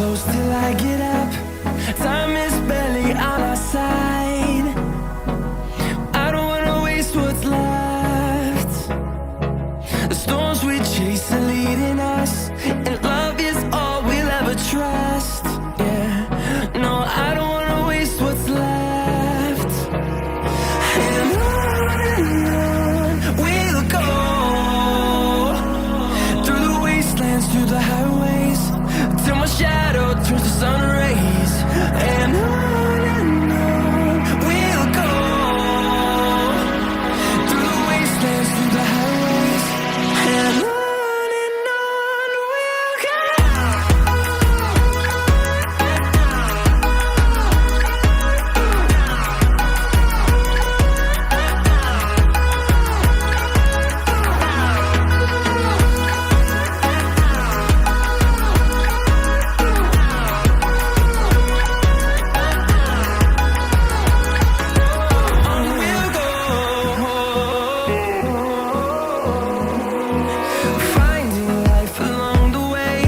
close till I get up. Time is barely on our side. I don't wanna waste what's left. The storms we chase are leading us, and love is all we'll ever trust. Yeah, no, I don't wanna waste what's left. And on we'll go, through the wastelands, through the highways, till my shadow turns to sun rays. And on we'll go, through the wastelands, through the highways, and on we'll go. Finding life along the way,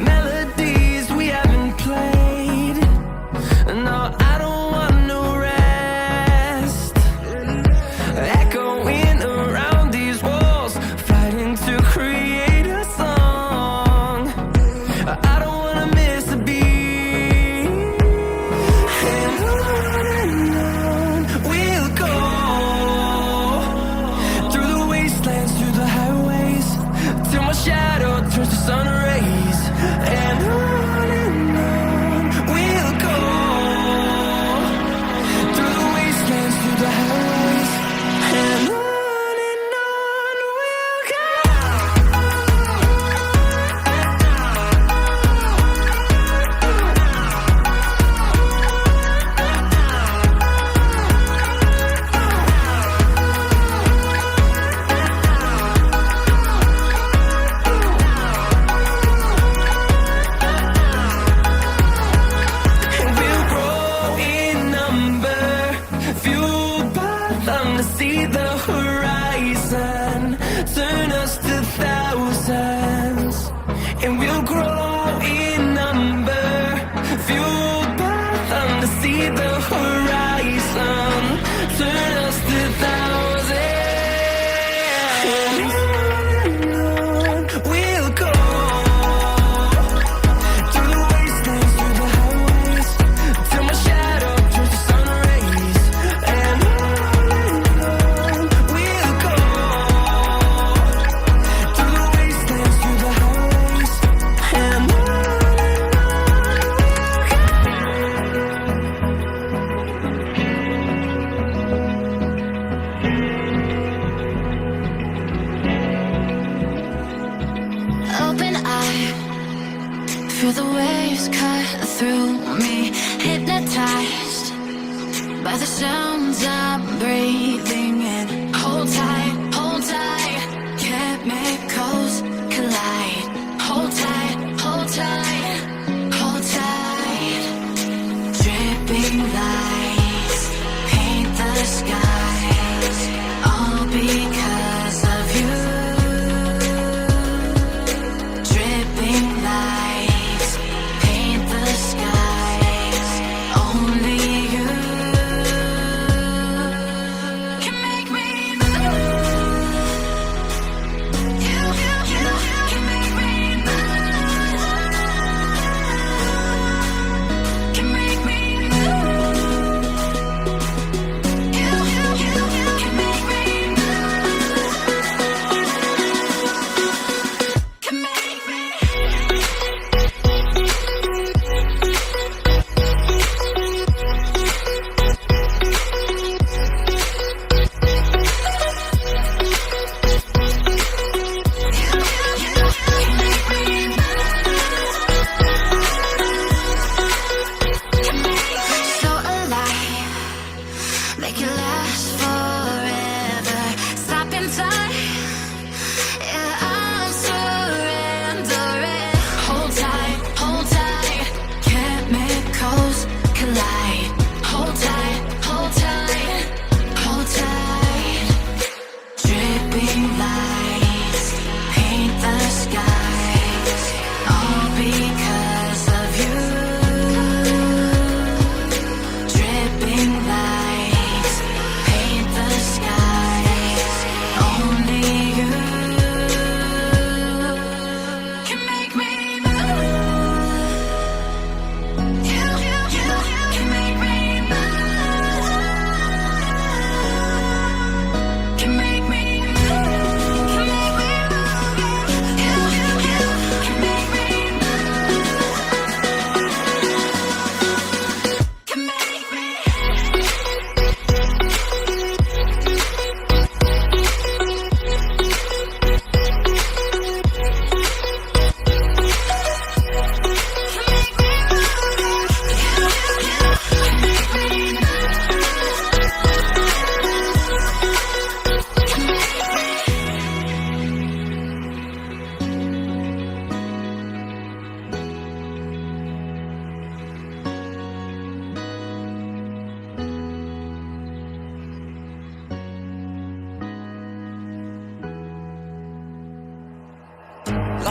melodies we haven't played. No, I don't want no rest. Echoing around these walls, fighting to create a song. I don't wanna miss a beat. And on we'll go, through the wastelands, through the highways, till my shadow turns to sun rays. And on we'll go, through the wastelands, through the highways, and on we'll go. And we'll grow in number, fueled by them to see the horizon, turn us to thousands. And we'll grow in number, fueled by them to see the horizon, turn us to thousands. And on we'll go, through the wastelands, through the highways, till my shadow turns to sun rays. And on we'll go, through the wastelands, through the highways, and on Open eye, feel the waves cut through me, hypnotized by the sounds I'm breathing in. Hold tight, chemicals collide. Hold tight, hold tight, hold tight. Dripping lights paint the skies, all because of you. Dripping lights paint the skies, only you can make me move.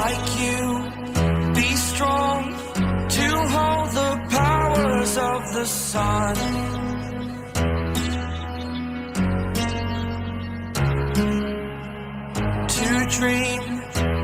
like you. Be strong to hold the powers of the sun. To dream